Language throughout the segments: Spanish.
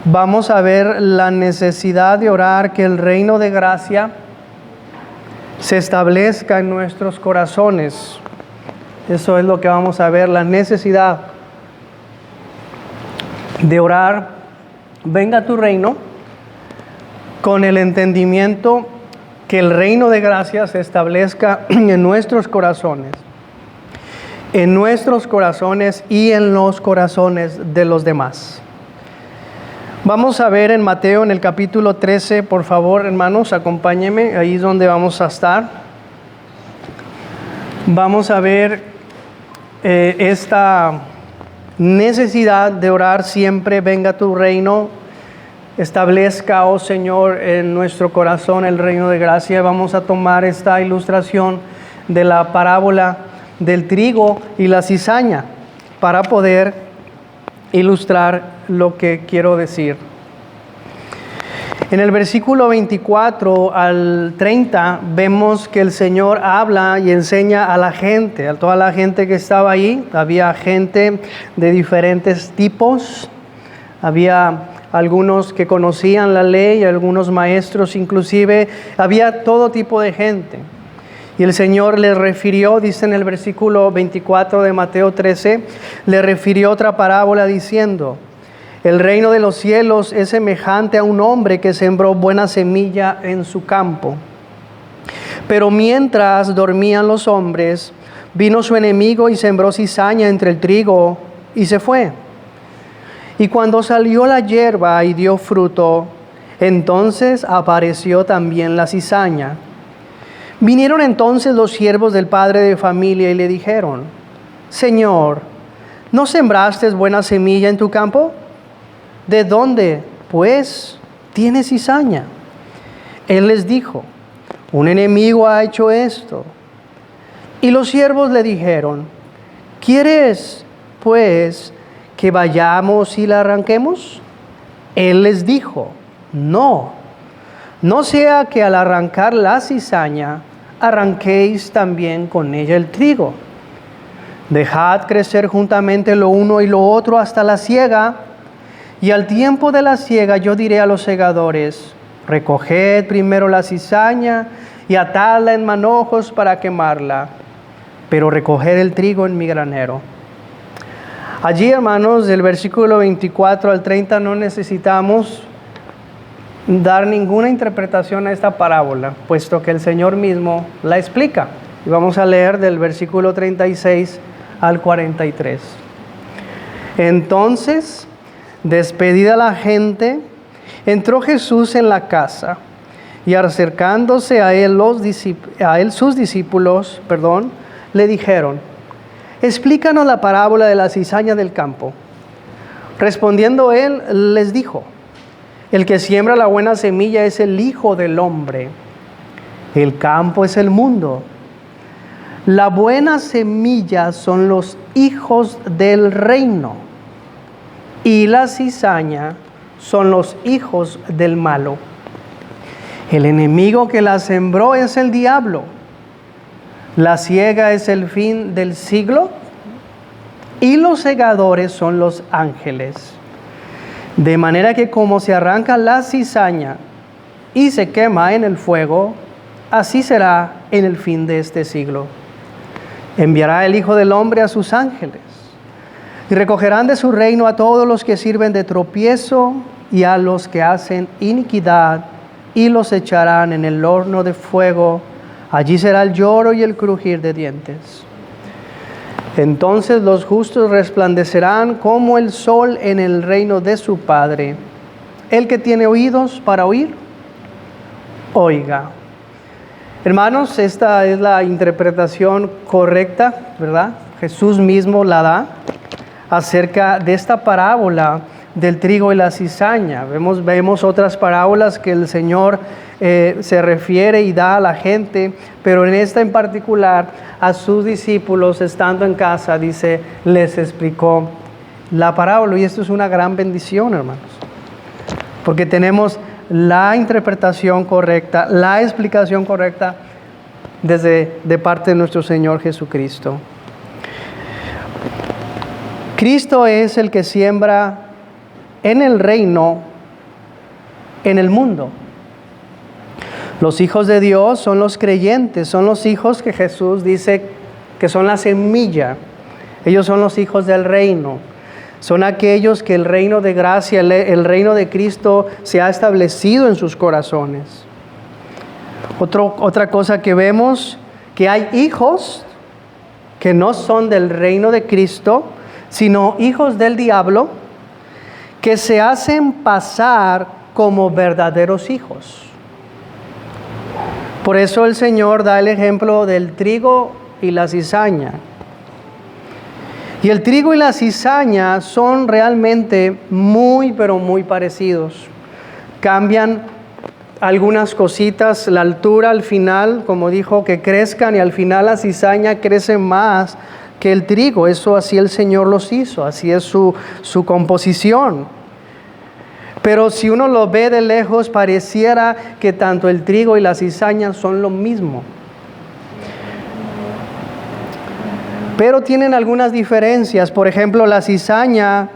vamos a ver la necesidad de orar que el reino de gracia se establezca en nuestros corazones. Eso es lo que vamos a ver, la necesidad de orar, venga tu reino, con el entendimiento que el reino de gracia se establezca en nuestros corazones y en los corazones de los demás. Vamos a ver en Mateo, en el capítulo 13, por favor, hermanos, acompáñenme, ahí es donde vamos a estar. Vamos a ver esta necesidad de orar siempre, venga tu reino, establezca, oh Señor, en nuestro corazón el reino de gracia. Vamos a tomar esta ilustración de la parábola del trigo y la cizaña para poder ilustrar lo que quiero decir. En el versículo 24 al 30 vemos que el Señor habla y enseña a la gente, a toda la gente que estaba ahí. Había gente de diferentes tipos, había algunos que conocían la ley, algunos maestros inclusive, había todo tipo de gente. Y el Señor les refirió, dice en el versículo 24 de Mateo 13, le refirió otra parábola diciendo: el reino de los cielos es semejante a un hombre que sembró buena semilla en su campo. Pero mientras dormían los hombres, vino su enemigo y sembró cizaña entre el trigo y se fue. Y cuando salió la hierba y dio fruto, entonces apareció también la cizaña. Vinieron entonces los siervos del padre de familia y le dijeron: Señor, ¿no sembraste buena semilla en tu campo? ¿De dónde, pues, tienes cizaña? Él les dijo: un enemigo ha hecho esto. Y los siervos le dijeron: ¿quieres, pues, que vayamos y la arranquemos? Él les dijo: no sea que al arrancar la cizaña, arranquéis también con ella el trigo. Dejad crecer juntamente lo uno y lo otro hasta la siega, y al tiempo de la siega yo diré a los segadores: recoged primero la cizaña y atadla en manojos para quemarla, pero recoged el trigo en mi granero. Allí, hermanos, del versículo 24 al 30 no necesitamos dar ninguna interpretación a esta parábola, puesto que el Señor mismo la explica. Y vamos a leer del versículo 36 al 43. Entonces, despedida la gente, entró Jesús en la casa, y acercándose a él sus discípulos, le dijeron: explícanos la parábola de la cizaña del campo. Respondiendo él, les dijo: el que siembra la buena semilla es el Hijo del Hombre. El campo es el mundo. La buena semilla son los hijos del reino, y la cizaña son los hijos del malo. El enemigo que la sembró es el diablo. La siega es el fin del siglo, y los segadores son los ángeles. De manera que como se arranca la cizaña y se quema en el fuego, así será en el fin de este siglo. Enviará el Hijo del Hombre a sus ángeles, y recogerán de su reino a todos los que sirven de tropiezo y a los que hacen iniquidad, y los echarán en el horno de fuego. Allí será el lloro y el crujir de dientes. Entonces los justos resplandecerán como el sol en el reino de su Padre. El que tiene oídos para oír, oiga. Hermanos, esta es la interpretación correcta, ¿verdad? Jesús mismo la da acerca de esta parábola del trigo y la cizaña. Vemos otras parábolas que el Señor se refiere y da a la gente, pero en esta en particular a sus discípulos estando en casa, dice, les explicó la parábola. Y esto es una gran bendición, hermanos, porque tenemos la interpretación correcta, la explicación correcta de parte de nuestro Señor Jesucristo. Cristo es el que siembra en el reino en el mundo. Los hijos de Dios son los creyentes, son los hijos que Jesús dice que son la semilla. Ellos son los hijos del reino. Son aquellos que el reino de gracia, el reino de Cristo se ha establecido en sus corazones. Otra cosa que vemos, que hay hijos que no son del reino de Cristo, sino hijos del diablo, que se hacen pasar como verdaderos hijos. Por eso el Señor da el ejemplo del trigo y la cizaña. Y el trigo y la cizaña son realmente muy, pero muy parecidos. Cambian algunas cositas, la altura al final, como dijo, que crezcan, y al final la cizaña crece más que el trigo. Eso así el Señor los hizo, así es su composición. Pero si uno lo ve de lejos, pareciera que tanto el trigo y la cizaña son lo mismo. Pero tienen algunas diferencias. Por ejemplo, la cizaña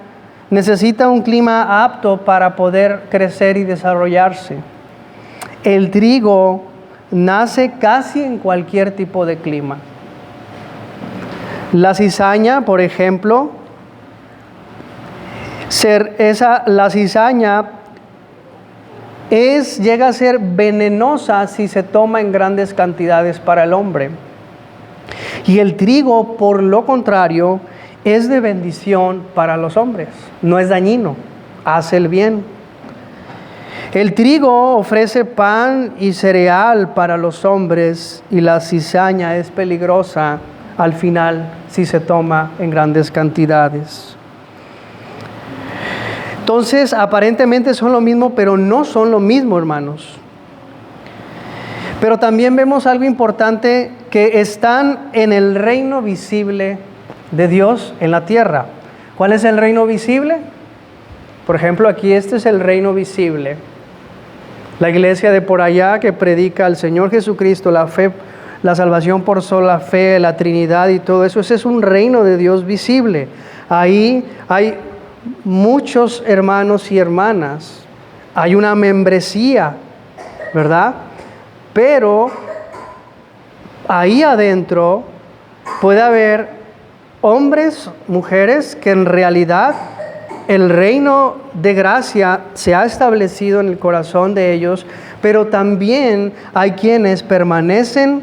necesita un clima apto para poder crecer y desarrollarse. El trigo nace casi en cualquier tipo de clima. La cizaña, por ejemplo, la cizaña llega a ser venenosa si se toma en grandes cantidades para el hombre. Y el trigo, por lo contrario, es de bendición para los hombres. No es dañino, hace el bien. El trigo ofrece pan y cereal para los hombres, y la cizaña es peligrosa al final si se toma en grandes cantidades. Entonces, aparentemente son lo mismo, pero no son lo mismo, hermanos. Pero también vemos algo importante, que están en el reino visible de Dios en la tierra. ¿Cuál es el reino visible? Por ejemplo, aquí este es el reino visible. La iglesia de por allá que predica al Señor Jesucristo, la fe, la salvación por sola fe, la Trinidad y todo eso. Ese es un reino de Dios visible. Ahí hay muchos hermanos y hermanas. Hay una membresía, ¿verdad? Pero ahí adentro puede haber hombres, mujeres, que en realidad el reino de gracia se ha establecido en el corazón de ellos, pero también hay quienes permanecen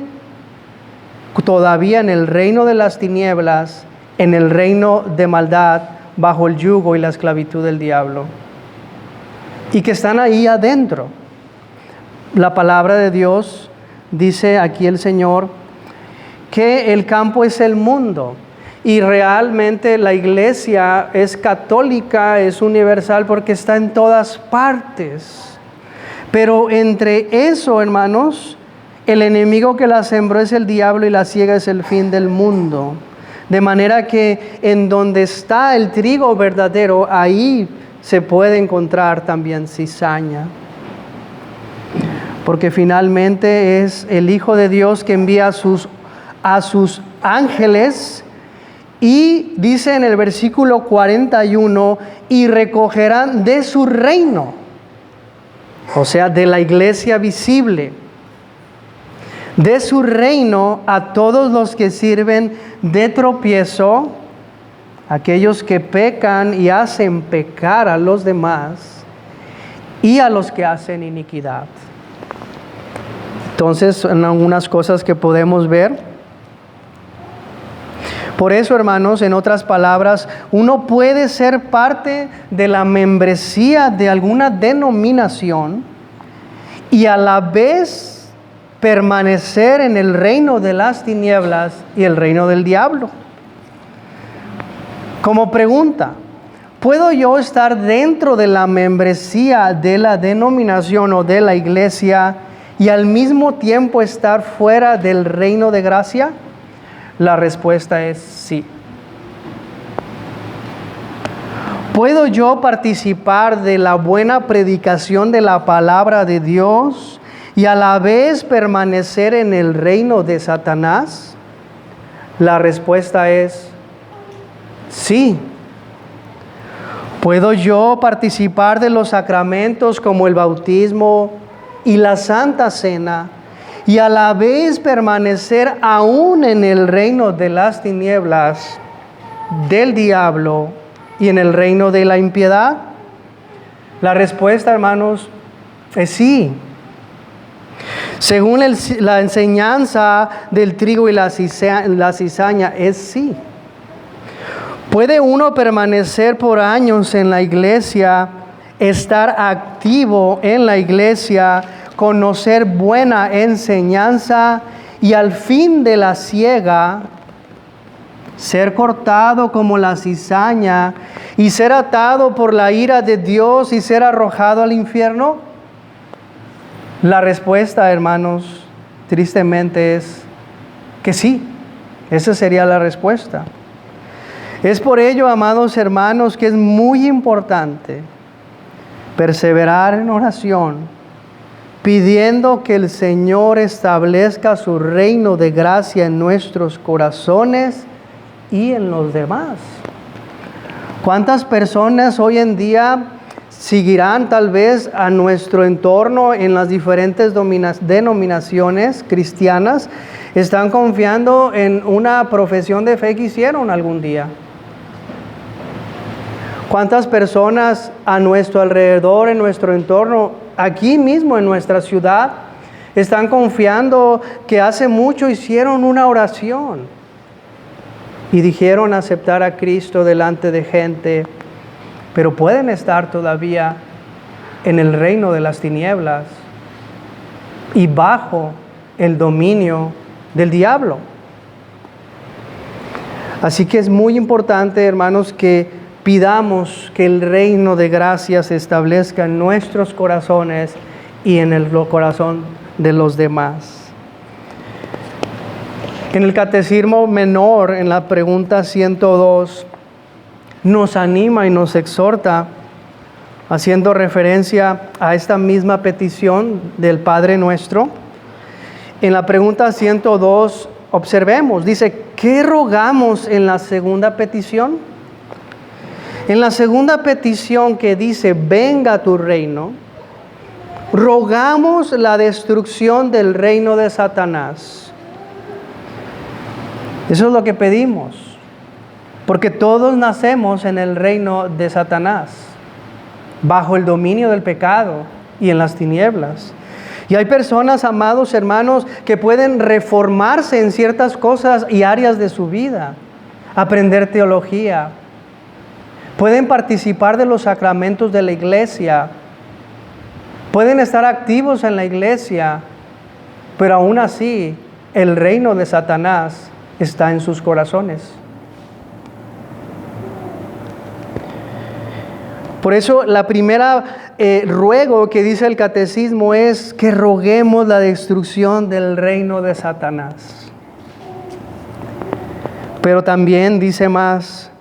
todavía en el reino de las tinieblas, en el reino de maldad, bajo el yugo y la esclavitud del diablo, y que están ahí adentro. La palabra de Dios dice aquí el Señor que el campo es el mundo, y realmente la iglesia es católica, es universal, porque está en todas partes. Pero entre eso, hermanos, el enemigo que la sembró es el diablo, y la siega es el fin del mundo. De manera que en donde está el trigo verdadero, ahí se puede encontrar también cizaña. Porque finalmente es el Hijo de Dios que envía a sus ángeles, y dice en el versículo 41, y recogerán de su reino, o sea, de la iglesia visible, de su reino a todos los que sirven de tropiezo, aquellos que pecan y hacen pecar a los demás, y a los que hacen iniquidad. Entonces, son algunas cosas que podemos ver. Por eso, hermanos, en otras palabras, uno puede ser parte de la membresía de alguna denominación y a la vez permanecer en el reino de las tinieblas y el reino del diablo. Como pregunta, ¿puedo yo estar dentro de la membresía de la denominación o de la iglesia y al mismo tiempo estar fuera del reino de gracia? La respuesta es sí. ¿Puedo yo participar de la buena predicación de la palabra de Dios y a la vez permanecer en el reino de Satanás? La respuesta es sí. ¿Puedo yo participar de los sacramentos como el bautismo y la Santa Cena y a la vez permanecer aún en el reino de las tinieblas, del diablo y en el reino de la impiedad? La respuesta, hermanos, es sí. Según la enseñanza del trigo y la cizaña, es sí. ¿Puede uno permanecer por años en la iglesia, estar activo en la iglesia, conocer buena enseñanza y al fin de la siega ser cortado como la cizaña y ser atado por la ira de Dios y ser arrojado al infierno? La respuesta, hermanos, tristemente es que sí. Esa sería la respuesta. Es por ello, amados hermanos, que es muy importante perseverar en oración, pidiendo que el Señor establezca su reino de gracia en nuestros corazones y en los demás. ¿Cuántas personas hoy en día seguirán tal vez a nuestro entorno en las diferentes denominaciones cristianas? Están confiando en una profesión de fe que hicieron algún día. ¿Cuántas personas a nuestro alrededor, en nuestro entorno, aquí mismo en nuestra ciudad, están confiando que hace mucho hicieron una oración y dijeron aceptar a Cristo delante de gente, pero pueden estar todavía en el reino de las tinieblas y bajo el dominio del diablo? Así que es muy importante, hermanos, que pidamos que el reino de gracia se establezca en nuestros corazones y en el corazón de los demás. En el Catecismo Menor, en la pregunta 102, nos anima y nos exhorta, haciendo referencia a esta misma petición del Padre Nuestro. En la pregunta 102, observemos, dice, ¿qué rogamos en la segunda petición? En la segunda petición que dice, venga tu reino, rogamos la destrucción del reino de Satanás. Eso es lo que pedimos, porque todos nacemos en el reino de Satanás, bajo el dominio del pecado y en las tinieblas. Y hay personas, amados hermanos, que pueden reformarse en ciertas cosas y áreas de su vida, aprender teología, pueden participar de los sacramentos de la iglesia, pueden estar activos en la iglesia, pero aún así el reino de Satanás está en sus corazones. Por eso la primera ruego que dice el catecismo es que roguemos la destrucción del reino de Satanás. Pero también dice más,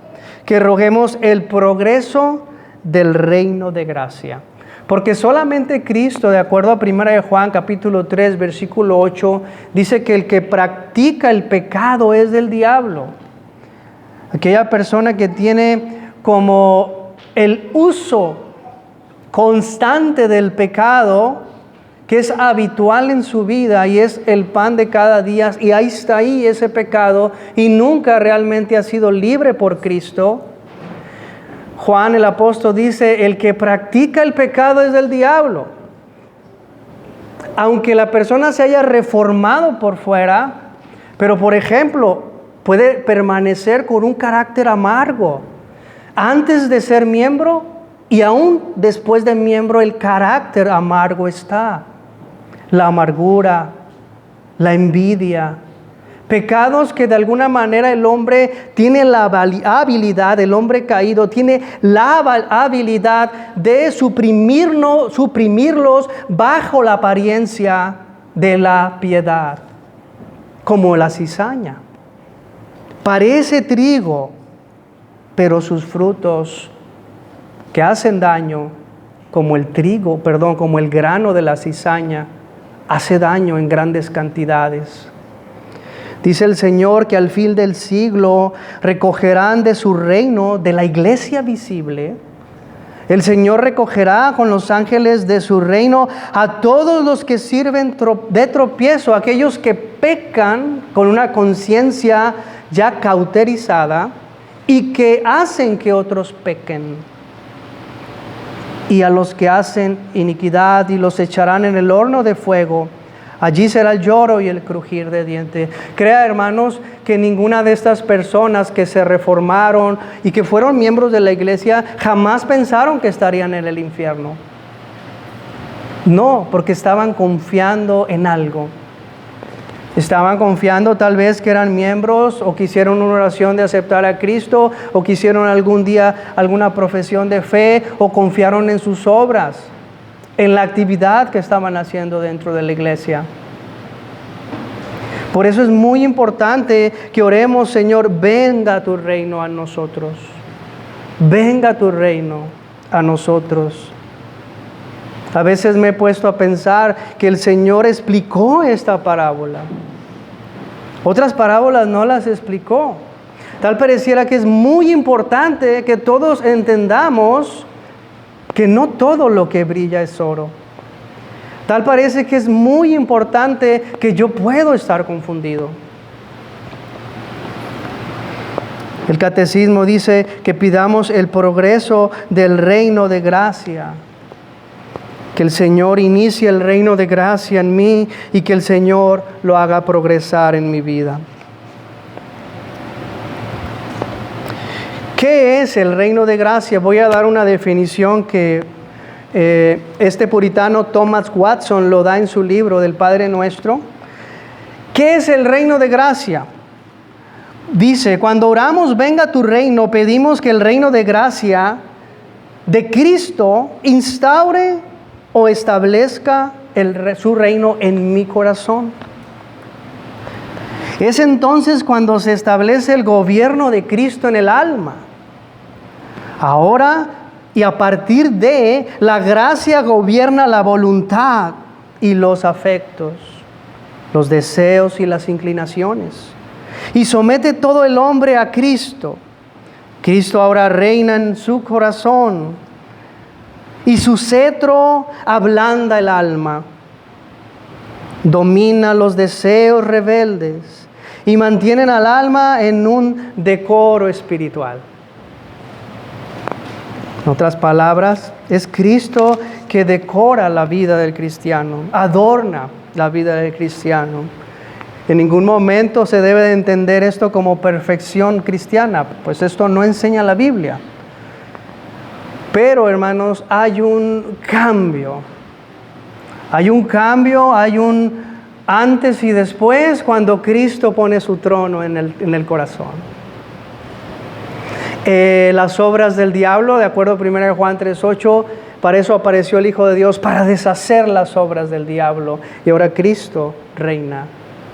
que roguemos el progreso del reino de gracia. Porque solamente Cristo, de acuerdo a 1 de Juan capítulo 3, versículo 8, dice que el que practica el pecado es del diablo. Aquella persona que tiene como el uso constante del pecado, que es habitual en su vida y es el pan de cada día, y ahí está ahí ese pecado y nunca realmente ha sido libre por Cristo. Juan el apóstol dice, el que practica el pecado es del diablo. Aunque la persona se haya reformado por fuera, pero por ejemplo, puede permanecer con un carácter amargo. Antes de ser miembro y aún después de miembro, el carácter amargo está. La amargura, la envidia, pecados que de alguna manera el hombre tiene la habilidad, el hombre caído tiene la habilidad de suprimirlos bajo la apariencia de la piedad, como la cizaña. Parece trigo, pero sus frutos que hacen daño, como el grano de la cizaña, hace daño en grandes cantidades. Dice el Señor que al fin del siglo recogerán de su reino, de la iglesia visible, El Señor recogerá con los ángeles de su reino a todos los que sirven de tropiezo, aquellos que pecan con una conciencia ya cauterizada y que hacen que otros pequen. Y a los que hacen iniquidad, y los echarán en el horno de fuego. Allí será el lloro y el crujir de dientes. Crea, hermanos, que ninguna de estas personas que se reformaron y que fueron miembros de la iglesia jamás pensaron que estarían en el infierno. No, porque estaban confiando en algo. Estaban confiando tal vez que eran miembros o que hicieron una oración de aceptar a Cristo o que hicieron algún día alguna profesión de fe o confiaron en sus obras, en la actividad que estaban haciendo dentro de la iglesia. Por eso es muy importante que oremos: Señor, venga tu reino a nosotros. Venga tu reino a nosotros. A veces me he puesto a pensar que el Señor explicó esta parábola. Otras parábolas no las explicó. Tal pareciera que es muy importante que todos entendamos que no todo lo que brilla es oro. Tal parece que es muy importante que yo puedo estar confundido. El catecismo dice que pidamos el progreso del reino de gracia. Que el Señor inicie el reino de gracia en mí y que el Señor lo haga progresar en mi vida. ¿Qué es el reino de gracia? Voy a dar una definición que este puritano Thomas Watson lo da en su libro del Padre Nuestro. ¿Qué es el reino de gracia? Dice: cuando oramos venga tu reino, pedimos que el reino de gracia de Cristo instaure o establezca su reino en mi corazón. Es entonces cuando se establece el gobierno de Cristo en el alma. Ahora y a partir de la gracia gobierna la voluntad y los afectos, los deseos y las inclinaciones. Y somete todo el hombre a Cristo. Cristo ahora reina en su corazón. Y su cetro ablanda el alma, domina los deseos rebeldes y mantienen al alma en un decoro espiritual. En otras palabras, es Cristo que decora la vida del cristiano, adorna la vida del cristiano. En ningún momento se debe de entender esto como perfección cristiana, pues esto no enseña la Biblia. Pero, hermanos, hay un cambio. Hay un antes y después cuando Cristo pone su trono en el corazón. Las obras del diablo, de acuerdo a 1 Juan 3:8, para eso apareció el Hijo de Dios, para deshacer las obras del diablo. Y ahora Cristo reina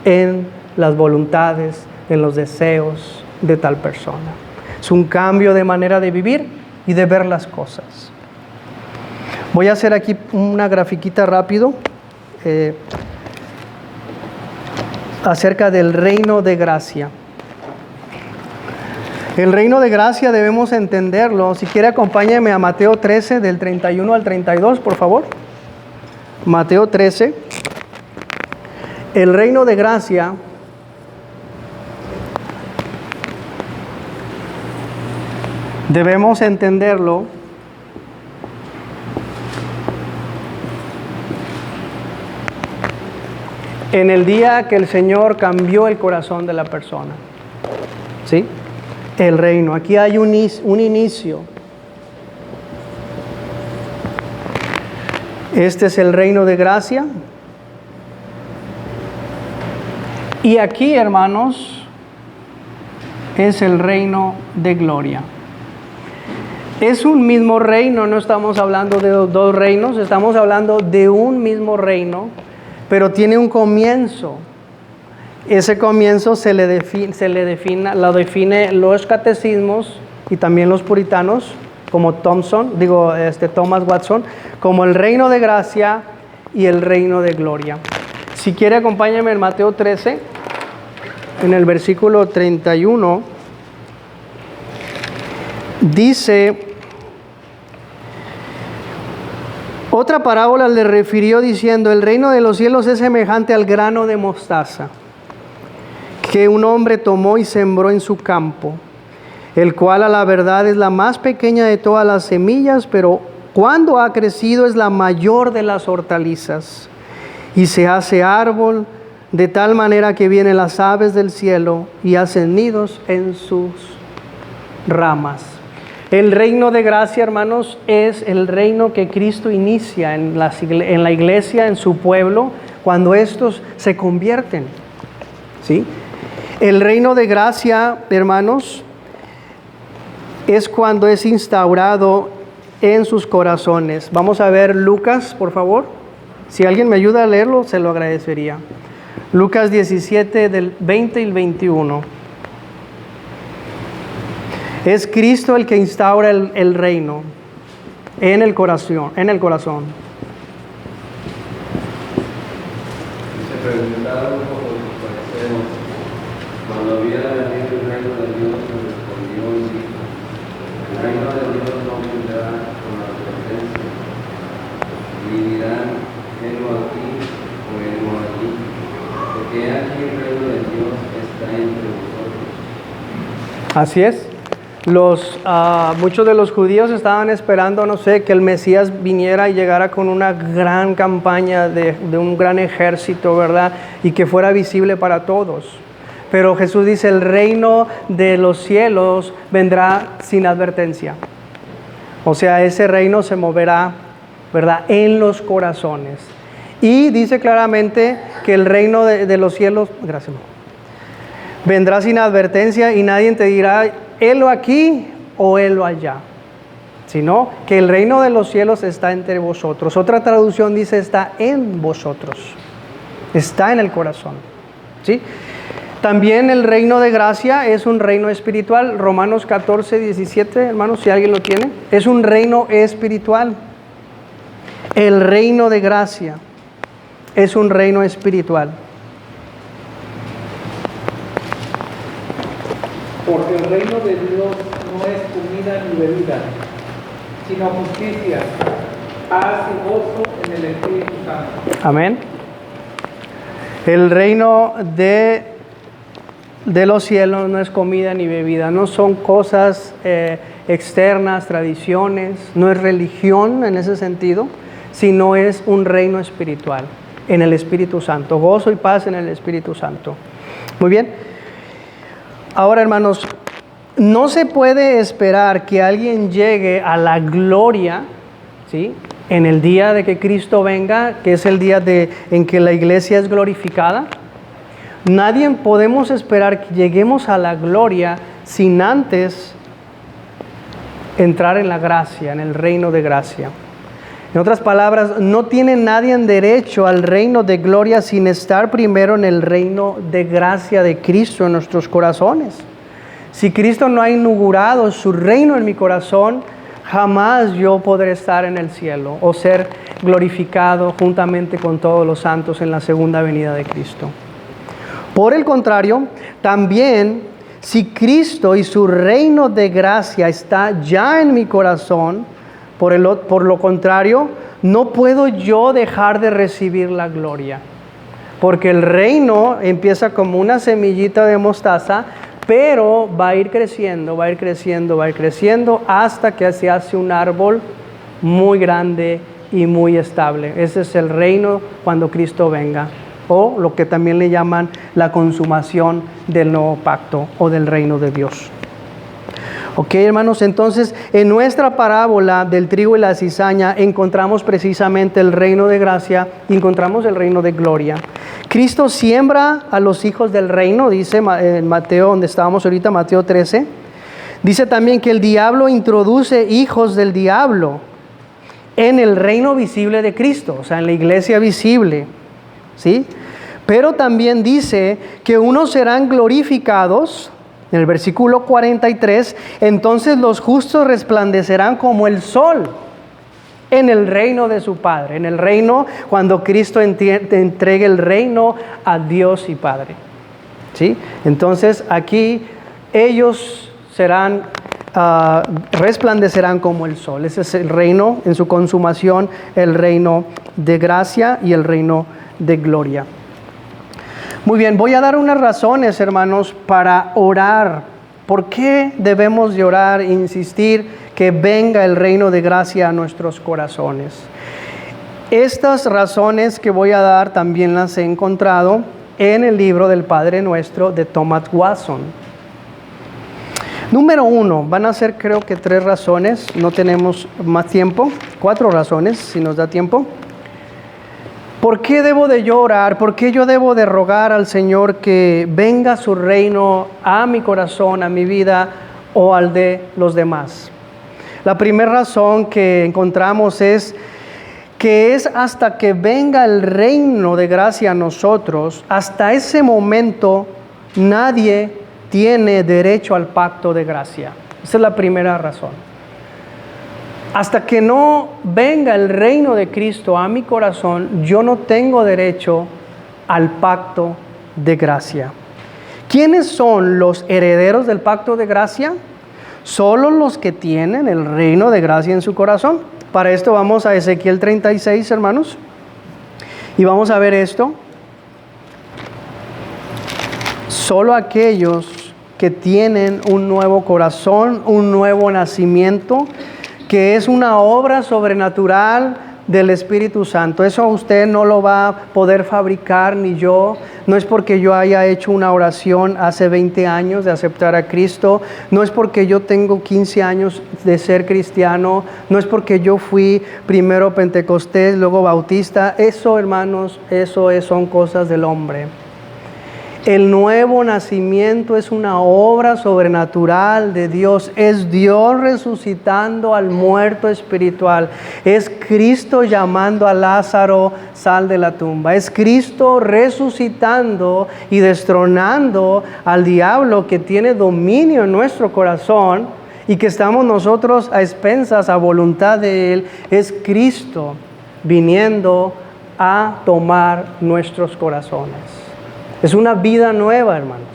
en las voluntades, en los deseos de tal persona. Es un cambio de manera de vivir y de ver las cosas. Voy a hacer aquí una grafiquita rápido acerca del reino de gracia. El reino de gracia debemos entenderlo. Si quiere, acompáñeme a Mateo 13, del 31 al 32, por favor. Mateo 13. El reino de gracia debemos entenderlo en el día que el Señor cambió el corazón de la persona. ¿Sí? El reino. Aquí hay un inicio. Este es el reino de gracia. Y aquí, hermanos, es el reino de gloria. Es un mismo reino, no estamos hablando de dos reinos, estamos hablando de un mismo reino, pero tiene un comienzo. Ese comienzo lo define los catecismos y también los puritanos, como Thomas Watson, como el reino de gracia y el reino de gloria. Si quiere, acompáñame en Mateo 13, en el versículo 31, dice: Otra parábola le refirió diciendo: el reino de los cielos es semejante al grano de mostaza que un hombre tomó y sembró en su campo, el cual a la verdad es la más pequeña de todas las semillas, pero cuando ha crecido es la mayor de las hortalizas y se hace árbol de tal manera que vienen las aves del cielo y hacen nidos en sus ramas. El reino de gracia, hermanos, es el reino que Cristo inicia en la iglesia, en su pueblo, cuando estos se convierten, ¿sí? El reino de gracia, hermanos, es cuando es instaurado en sus corazones. Vamos a ver Lucas, por favor. Si alguien me ayuda a leerlo, se lo agradecería. Lucas 17, del 20 y el 21. Es Cristo el que instaura el reino en el corazón. Se preguntaron por los fariseos, cuando hubiera venido el reino de Dios, respondió y dijo: el reino de Dios no vendrá con advertencia, ni dirán, helo aquí o helo allí, porque aquí el reino de Dios está entre vosotros. Así es. Muchos de los judíos estaban esperando, no sé, que el Mesías viniera y llegara con una gran campaña de un gran ejército, ¿verdad? Y que fuera visible para todos. Pero Jesús dice: el reino de los cielos vendrá sin advertencia. O sea, ese reino se moverá, ¿verdad?, en los corazones. Y dice claramente que el reino de los cielos, gracias, vendrá sin advertencia y nadie te dirá, helo aquí o helo allá, sino que el reino de los cielos está entre vosotros. Otra traducción dice: está en vosotros, está en el corazón, ¿sí? También el reino de gracia es un reino espiritual. Romanos 14, 17, hermanos, si alguien lo tiene, es un reino espiritual. El reino de gracia es un reino espiritual. Porque el reino de Dios no es comida ni bebida, sino justicia, paz y gozo en el Espíritu Santo. Amén. El reino de los cielos no es comida ni bebida, no son cosas externas, tradiciones, no es religión en ese sentido, sino es un reino espiritual, en el Espíritu Santo, gozo y paz en el Espíritu Santo. Muy bien. Ahora, hermanos, no se puede esperar que alguien llegue a la gloria, ¿sí?, en el día de que Cristo venga, que es el día en que la iglesia es glorificada. Nadie podemos esperar que lleguemos a la gloria sin antes entrar en la gracia, en el reino de gracia. En otras palabras, no tiene nadie derecho al reino de gloria sin estar primero en el reino de gracia de Cristo en nuestros corazones. Si Cristo no ha inaugurado su reino en mi corazón, jamás yo podré estar en el cielo o ser glorificado juntamente con todos los santos en la segunda venida de Cristo. Por el contrario, también si Cristo y su reino de gracia está ya en mi corazón, por lo contrario, no puedo yo dejar de recibir la gloria. Porque el reino empieza como una semillita de mostaza, pero va a ir creciendo, va a ir creciendo, va a ir creciendo hasta que se hace un árbol muy grande y muy estable. Ese es el reino cuando Cristo venga, o lo que también le llaman la consumación del nuevo pacto o del reino de Dios. Ok, hermanos, entonces en nuestra parábola del trigo y la cizaña encontramos precisamente el reino de gracia y encontramos el reino de gloria. Cristo siembra a los hijos del reino, dice en Mateo, donde estábamos ahorita, Mateo 13. Dice también que el diablo introduce hijos del diablo en el reino visible de Cristo, o sea, en la iglesia visible, ¿sí? Pero también dice que unos serán glorificados. En el versículo 43, entonces los justos resplandecerán como el sol en el reino de su Padre, en el reino cuando Cristo entregue el reino a Dios y Padre, ¿sí? Entonces aquí ellos serán resplandecerán como el sol. Ese es el reino en su consumación, el reino de gracia y el reino de gloria. Muy bien, voy a dar unas razones, hermanos, para orar. ¿Por qué debemos de orar e insistir que venga el reino de gracia a nuestros corazones? Estas razones que voy a dar también las he encontrado en el libro del Padre Nuestro de Thomas Watson. Número 1, van a ser creo que 3 razones, no tenemos más tiempo, 4 razones si nos da tiempo. ¿Por qué debo de yo orar? ¿Por qué yo debo de rogar al Señor que venga su reino a mi corazón, a mi vida o al de los demás? La primera razón que encontramos es que es hasta que venga el reino de gracia a nosotros, hasta ese momento nadie tiene derecho al pacto de gracia. Esa es la primera razón. Hasta que no venga el reino de Cristo a mi corazón, yo no tengo derecho al pacto de gracia. ¿Quiénes son los herederos del pacto de gracia? Solo los que tienen el reino de gracia en su corazón. Para esto vamos a Ezequiel 36, hermanos, y vamos a ver esto. Solo aquellos que tienen un nuevo corazón, un nuevo nacimiento, que es una obra sobrenatural del Espíritu Santo. Eso usted no lo va a poder fabricar ni yo. No es porque yo haya hecho una oración hace 20 años de aceptar a Cristo. No es porque yo tengo 15 años de ser cristiano. No es porque yo fui primero pentecostés, luego bautista. Eso, hermanos, son cosas del hombre. El nuevo nacimiento es una obra sobrenatural de Dios. Es Dios resucitando al muerto espiritual. Es Cristo llamando a Lázaro, sal de la tumba. Es Cristo resucitando y destronando al diablo que tiene dominio en nuestro corazón y que estamos nosotros a expensas, a voluntad de Él. Es Cristo viniendo a tomar nuestros corazones. Es una vida nueva, hermanos.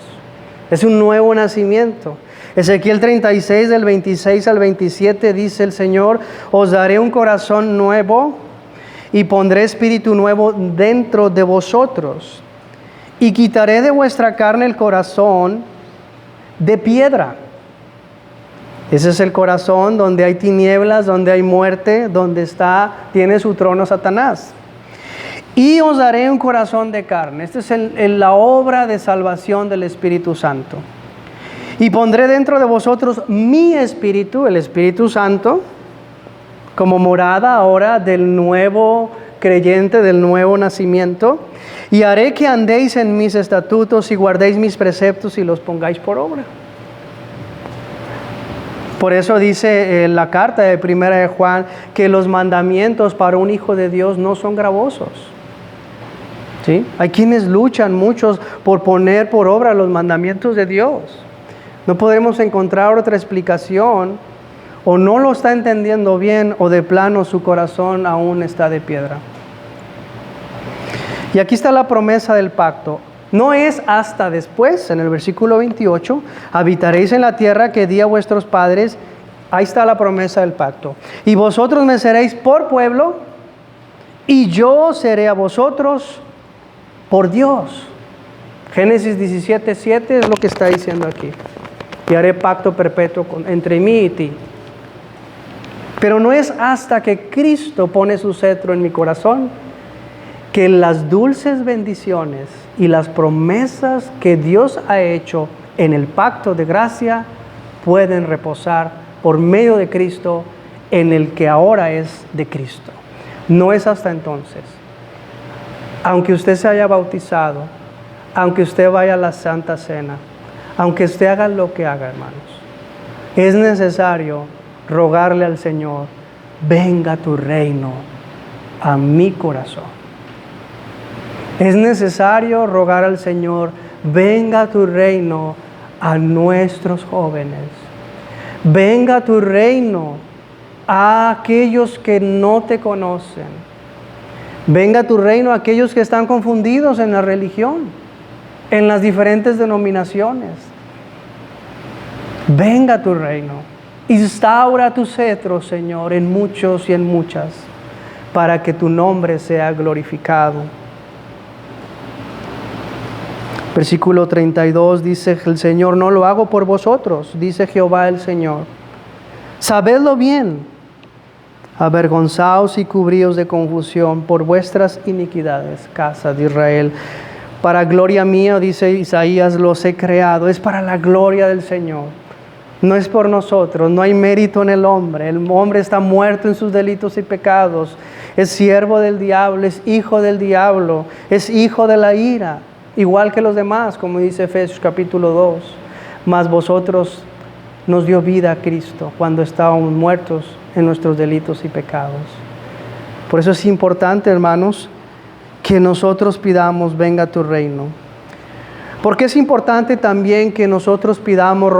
Es un nuevo nacimiento. Ezequiel 36, del 26 al 27, dice el Señor: os daré un corazón nuevo y pondré espíritu nuevo dentro de vosotros. Y quitaré de vuestra carne el corazón de piedra. Ese es el corazón donde hay tinieblas, donde hay muerte, donde tiene su trono Satanás. Y os daré un corazón de carne. Esta es la obra de salvación del Espíritu Santo. Y pondré dentro de vosotros mi espíritu, el Espíritu Santo, como morada ahora del nuevo creyente, del nuevo nacimiento. Y haré que andéis en mis estatutos y guardéis mis preceptos y los pongáis por obra. Por eso dice la carta de 1 de Juan que los mandamientos para un hijo de Dios no son gravosos. ¿Sí? Hay quienes luchan muchos por poner por obra los mandamientos de Dios. No podemos encontrar otra explicación, o no lo está entendiendo bien, o de plano su corazón aún está de piedra. Y aquí está la promesa del pacto. No es hasta después, en el versículo 28, habitaréis en la tierra que di a vuestros padres. Ahí está la promesa del pacto. Y vosotros me seréis por pueblo, y yo seré a vosotros por Dios. Génesis 17:7 es lo que está diciendo aquí. Y haré pacto perpetuo entre mí y ti. Pero no es hasta que Cristo pone su cetro en mi corazón que las dulces bendiciones y las promesas que Dios ha hecho en el pacto de gracia pueden reposar por medio de Cristo en el que ahora es de Cristo. No es hasta entonces. Aunque usted se haya bautizado, aunque usted vaya a la Santa Cena, aunque usted haga lo que haga, hermanos, es necesario rogarle al Señor: venga tu reino a mi corazón. Es necesario rogar al Señor: venga tu reino a nuestros jóvenes. Venga tu reino a aquellos que no te conocen. Venga tu reino a aquellos que están confundidos en la religión, en las diferentes denominaciones. Venga tu reino. Instaura tu cetro, Señor, en muchos y en muchas, para que tu nombre sea glorificado. Versículo 32 dice: el Señor, no lo hago por vosotros, dice Jehová el Señor. Sabedlo bien, avergonzaos y cubríos de confusión por vuestras iniquidades, casa de Israel. Para gloria mía, dice Isaías, los he creado. Es para la gloria del Señor. No es por nosotros, no hay mérito en el hombre. El hombre está muerto en sus delitos y pecados. Es siervo del diablo, es hijo del diablo, es hijo de la ira, igual que los demás, como dice Efesios capítulo 2. Mas vosotros nos dio vida a Cristo cuando estábamos muertos en nuestros delitos y pecados. Por eso es importante, hermanos, que nosotros pidamos: venga tu reino. Porque es importante también que nosotros pidamos,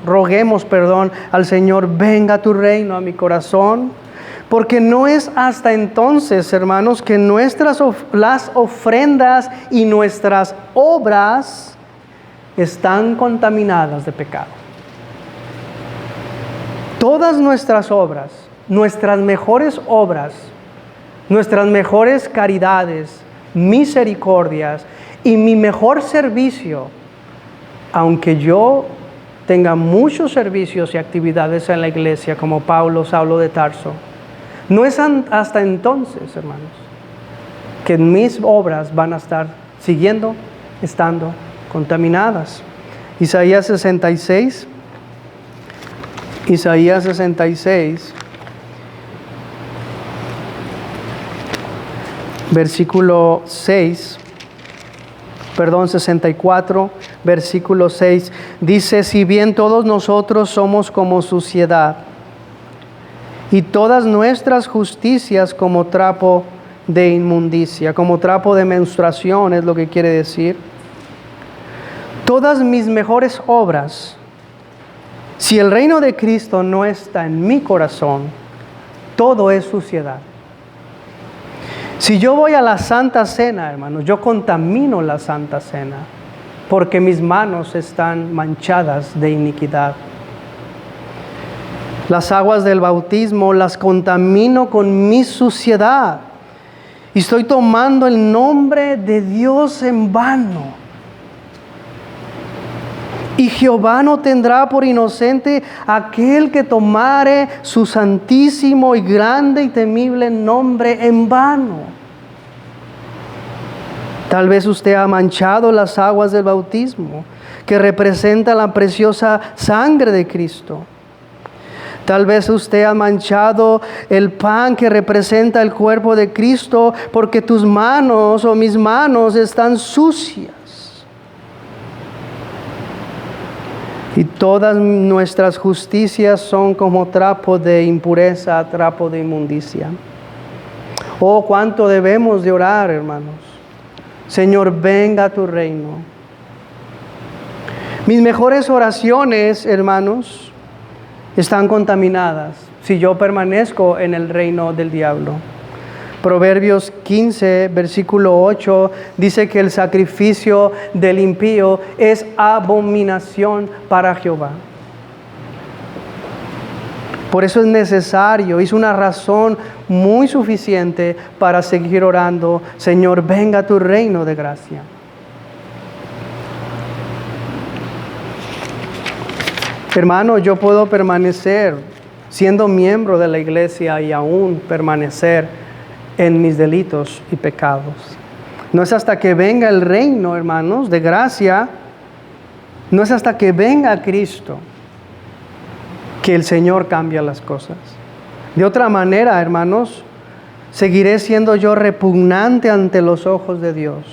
roguemos al Señor: venga tu reino a mi corazón. Porque no es hasta entonces, hermanos, que las ofrendas y nuestras obras están contaminadas de pecado. Todas nuestras obras, nuestras mejores obras, nuestras mejores caridades, misericordias y mi mejor servicio, aunque yo tenga muchos servicios y actividades en la iglesia, como Pablo, Saulo de Tarso, no es hasta entonces, hermanos, que mis obras van a estar estando contaminadas. Isaías 66, versículo 64, versículo 6, dice: si bien todos nosotros somos como suciedad, y todas nuestras justicias como trapo de inmundicia, como trapo de menstruación es lo que quiere decir. Todas mis mejores obras, si el reino de Cristo no está en mi corazón, todo es suciedad. Si yo voy a la Santa Cena, hermanos, yo contamino la Santa Cena, porque mis manos están manchadas de iniquidad. Las aguas del bautismo las contamino con mi suciedad. Y estoy tomando el nombre de Dios en vano. Y Jehová no tendrá por inocente aquel que tomare su santísimo y grande y temible nombre en vano. Tal vez usted ha manchado las aguas del bautismo, que representa la preciosa sangre de Cristo. Tal vez usted ha manchado el pan que representa el cuerpo de Cristo, porque tus manos o mis manos están sucias. Y todas nuestras justicias son como trapo de impureza, trapo de inmundicia. Oh, cuánto debemos de orar, hermanos. Señor, venga a tu reino. Mis mejores oraciones, hermanos, están contaminadas si yo permanezco en el reino del diablo. Proverbios 15, versículo 8, dice que el sacrificio del impío es abominación para Jehová. Por eso es necesario, es una razón muy suficiente para seguir orando: Señor, venga a tu reino de gracia. Hermano, yo puedo permanecer siendo miembro de la iglesia y aún permanecer en mis delitos y pecados. No es hasta que venga el reino, hermanos, de gracia, no es hasta que venga Cristo que el Señor cambia las cosas. De otra manera, hermanos, seguiré siendo yo repugnante ante los ojos de Dios.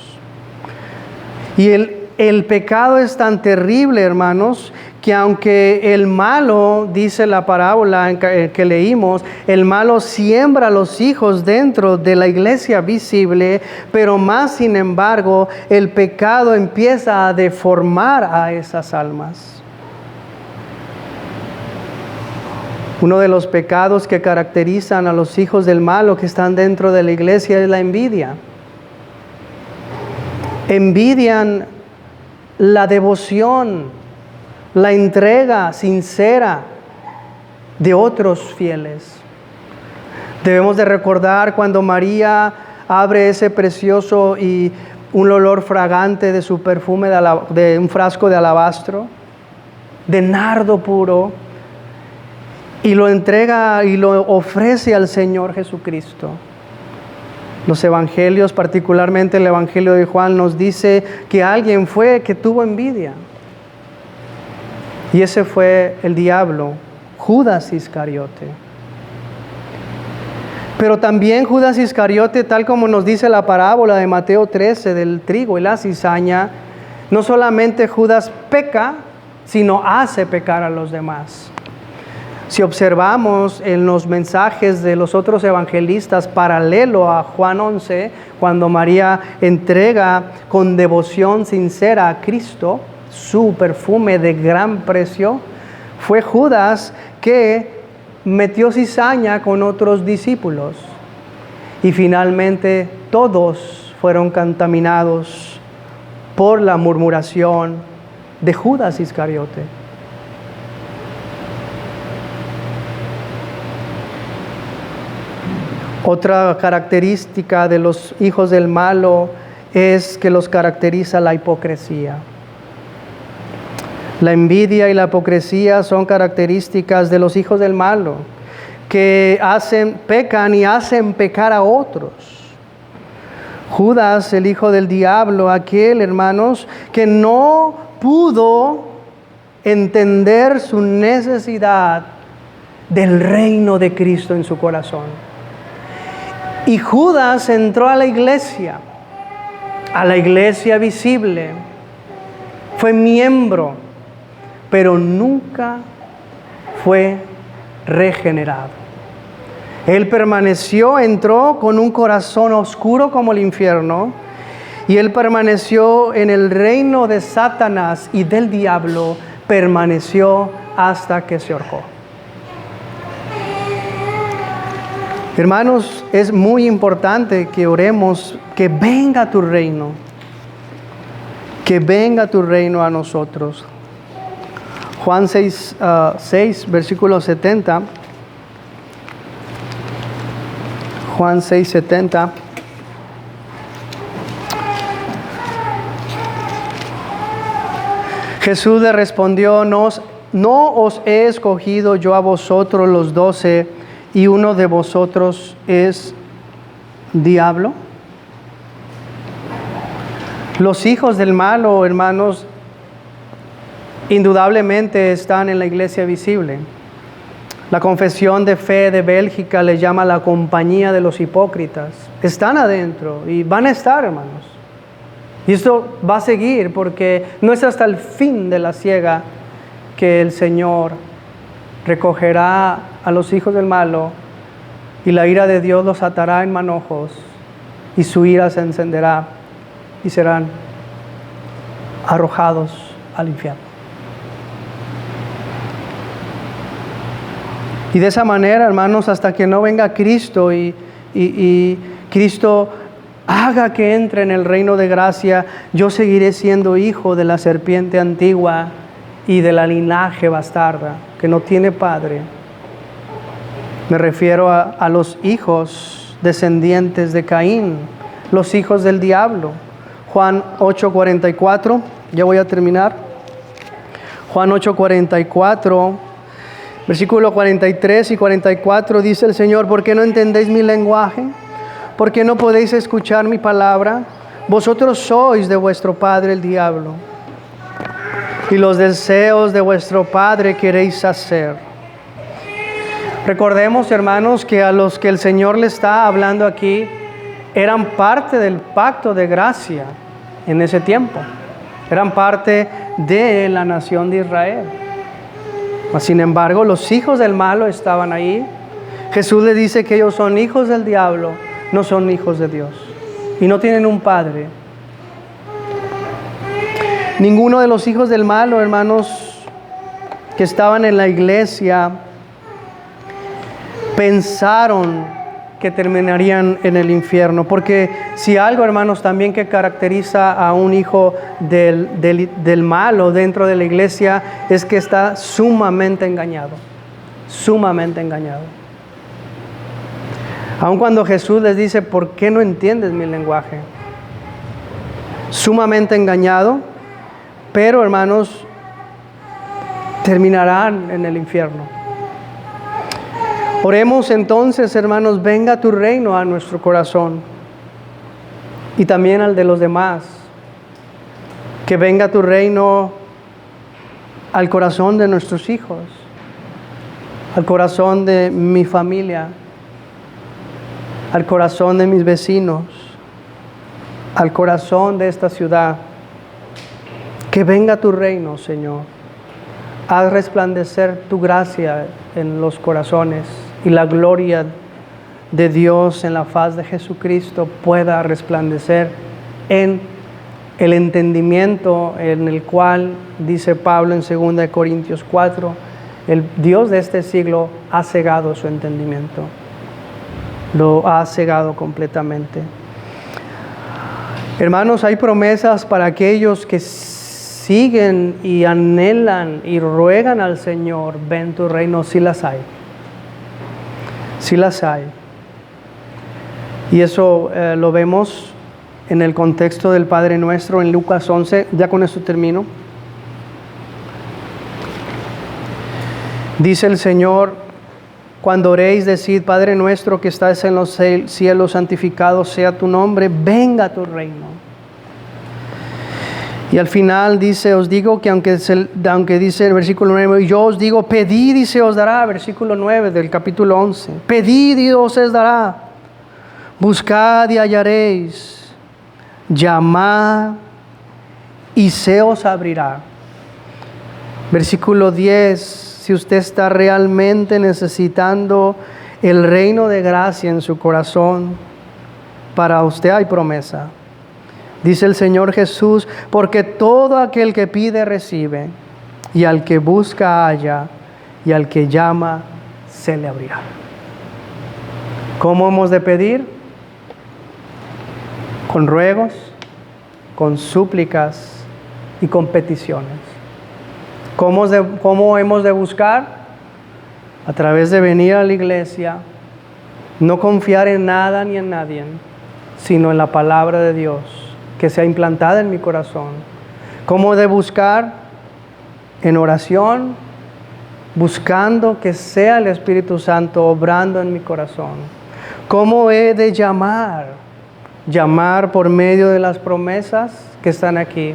Y el pecado es tan terrible, hermanos, que aunque el malo, dice la parábola que leímos, el malo siembra a los hijos dentro de la iglesia visible, pero más sin embargo, el pecado empieza a deformar a esas almas. Uno de los pecados que caracterizan a los hijos del malo que están dentro de la iglesia es la envidia. Envidian la devoción, la entrega sincera de otros fieles. Debemos de recordar cuando María abre ese precioso y un olor fragante de su perfume de un frasco de alabastro, de nardo puro, y lo entrega y lo ofrece al Señor Jesucristo. Los evangelios, particularmente el evangelio de Juan, nos dice que alguien fue que tuvo envidia. Y ese fue el diablo, Judas Iscariote. Pero también Judas Iscariote, tal como nos dice la parábola de Mateo 13 del trigo y la cizaña, no solamente Judas peca, sino hace pecar a los demás. Si observamos en los mensajes de los otros evangelistas paralelo a Juan 11, cuando María entrega con devoción sincera a Cristo su perfume de gran precio, fue Judas que metió cizaña con otros discípulos. Y finalmente todos fueron contaminados por la murmuración de Judas Iscariote. Otra característica de los hijos del malo es que los caracteriza la hipocresía. La envidia y la hipocresía son características de los hijos del malo, que pecan y hacen pecar a otros. Judas, el hijo del diablo, aquel, hermanos, que no pudo entender su necesidad del reino de Cristo en su corazón. Y Judas entró a la iglesia visible, fue miembro, pero nunca fue regenerado. Él entró con un corazón oscuro como el infierno, y él permaneció en el reino de Satanás y del diablo, permaneció hasta que se ahorcó. Hermanos, es muy importante que oremos que venga tu reino a nosotros. Juan 6, versículo 70. Juan 6, 70. Jesús le respondió, no os he escogido yo a vosotros los 12, y uno de vosotros es diablo. Los hijos del malo, hermanos, indudablemente están en la iglesia visible. La Confesión de Fe de Bélgica le llama la compañía de los hipócritas. Están adentro y van a estar, hermanos. Y esto va a seguir porque no es hasta el fin de la siega que el Señor recogerá a los hijos del malo y la ira de Dios los atará en manojos y su ira se encenderá y serán arrojados al infierno. Y de esa manera, hermanos, hasta que no venga Cristo y Cristo haga que entre en el reino de gracia, yo seguiré siendo hijo de la serpiente antigua y de la linaje bastarda, que no tiene padre. Me refiero a los hijos descendientes de Caín, los hijos del diablo. Juan 8:44, ya voy a terminar. Juan 8:44, versículo 43 y 44, dice el Señor, ¿por qué no entendéis mi lenguaje? ¿Por qué no podéis escuchar mi palabra? Vosotros sois de vuestro padre el diablo, y los deseos de vuestro padre queréis hacer. Recordemos, hermanos, que a los que el Señor le está hablando aquí eran parte del pacto de gracia en ese tiempo. Eran parte de la nación de Israel. Sin embargo, los hijos del malo estaban ahí. Jesús le dice que ellos son hijos del diablo, no son hijos de Dios. Y no tienen un padre. Ninguno de los hijos del malo, hermanos, que estaban en la iglesia, pensaron que terminarían en el infierno. Porque si algo, hermanos, también que caracteriza a un hijo del malo dentro de la iglesia es que está sumamente engañado. sumamente engañado. Aun cuando Jesús les dice, ¿por qué no entiendes mi lenguaje? Sumamente engañado, pero hermanos, terminarán en el infierno. Oremos entonces, hermanos, venga tu reino a nuestro corazón y también al de los demás. Que venga tu reino al corazón de nuestros hijos, al corazón de mi familia, al corazón de mis vecinos, al corazón de esta ciudad. Que venga tu reino, Señor. Haz resplandecer tu gracia en los corazones y la gloria de Dios en la faz de Jesucristo pueda resplandecer en el entendimiento en el cual, dice Pablo en 2 Corintios 4, el Dios de este siglo ha cegado su entendimiento. Lo ha cegado completamente. Hermanos, hay promesas para aquellos que siguen y anhelan y ruegan al Señor, ven tu reino, sí las hay. Sí las hay. Y eso lo vemos en el contexto del Padre Nuestro en Lucas 11. Ya con esto termino. Dice el Señor, cuando oréis, decid, Padre Nuestro que estás en los cielos, santificado sea tu nombre, venga tu reino. Y al final dice, os digo que aunque dice el versículo 9, yo os digo, pedid y se os dará, versículo 9 del capítulo 11. Pedid y os dará, buscad y hallaréis, llamad y se os abrirá. Versículo 10, si usted está realmente necesitando el reino de gracia en su corazón, para usted hay promesa. Dice el Señor Jesús, porque todo aquel que pide recibe, y al que busca halla, y al que llama se le abrirá. ¿Cómo hemos de pedir? Con ruegos, con súplicas y con peticiones. ¿Cómo hemos de buscar? A través de venir a la iglesia, no confiar en nada ni en nadie, sino en la palabra de Dios, que sea implantada en mi corazón. ¿Cómo de buscar? En oración, buscando que sea el Espíritu Santo obrando en mi corazón. ¿Cómo he de llamar? Llamar por medio de las promesas que están aquí.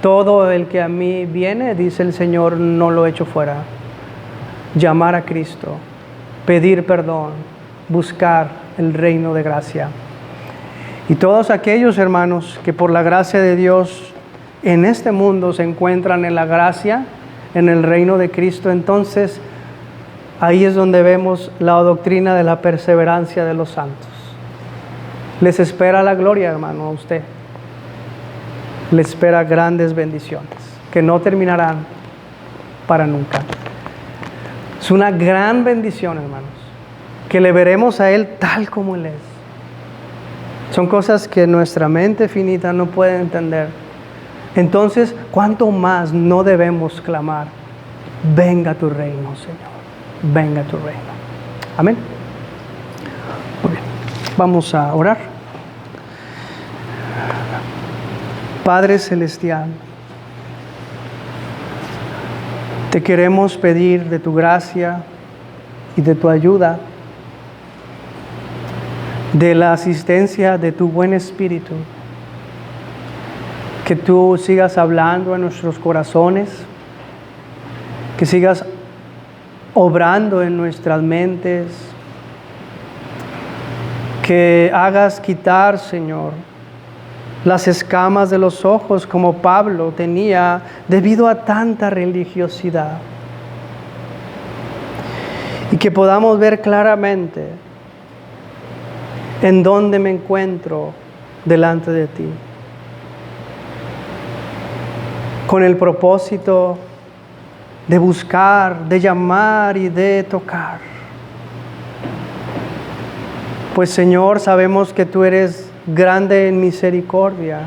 Todo el que a mí viene, dice el Señor, no lo echo fuera. Llamar a Cristo, pedir perdón, buscar el reino de gracia. Y todos aquellos hermanos que por la gracia de Dios en este mundo se encuentran en la gracia, en el reino de Cristo, entonces ahí es donde vemos la doctrina de la perseverancia de los santos. Les espera la gloria, hermano, a usted. Les espera grandes bendiciones que no terminarán para nunca. Es una gran bendición, hermanos, que le veremos a Él tal como Él es. Son cosas que nuestra mente finita no puede entender. Entonces, ¿cuánto más no debemos clamar? Venga tu reino, Señor. Venga tu reino. Amén. Muy bien. Vamos a orar. Padre Celestial, te queremos pedir de tu gracia y de tu ayuda, de la asistencia de tu buen Espíritu, que tú sigas hablando en nuestros corazones, que sigas obrando en nuestras mentes, que hagas quitar, Señor, las escamas de los ojos como Pablo tenía debido a tanta religiosidad, y que podamos ver claramente en dónde me encuentro delante de ti, con el propósito de buscar, de llamar y de tocar. Pues Señor, sabemos que tú eres grande en misericordia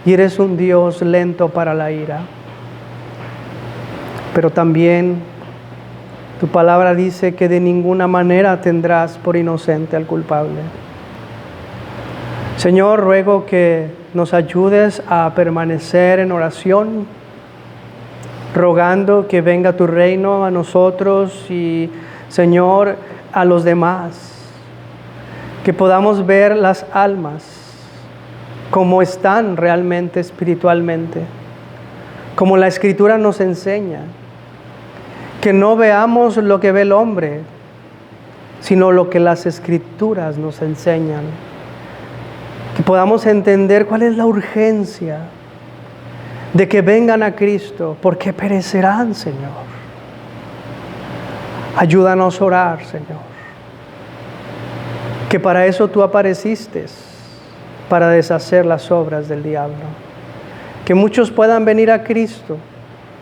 y eres un Dios lento para la ira, pero también Tu palabra dice que de ninguna manera tendrás por inocente al culpable. Señor, ruego que nos ayudes a permanecer en oración, rogando que venga tu reino a nosotros y, Señor, a los demás. Que podamos ver las almas como están realmente espiritualmente, como la Escritura nos enseña. Que no veamos lo que ve el hombre, sino lo que las Escrituras nos enseñan. Que podamos entender cuál es la urgencia de que vengan a Cristo, porque perecerán, Señor. Ayúdanos a orar, Señor. Que para eso tú apareciste, para deshacer las obras del diablo. Que muchos puedan venir a Cristo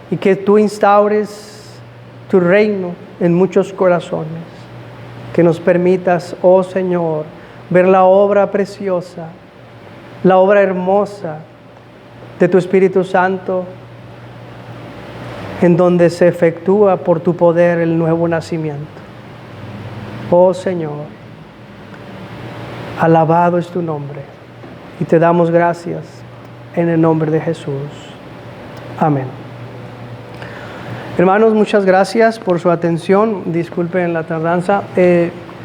y que tú instaures tu reino en muchos corazones. Que nos permitas, oh Señor, ver la obra preciosa, la obra hermosa de tu Espíritu Santo, en donde se efectúa por tu poder el nuevo nacimiento. Oh Señor, alabado es tu nombre y te damos gracias en el nombre de Jesús. Amén. Hermanos, muchas gracias por su atención. Disculpen la tardanza.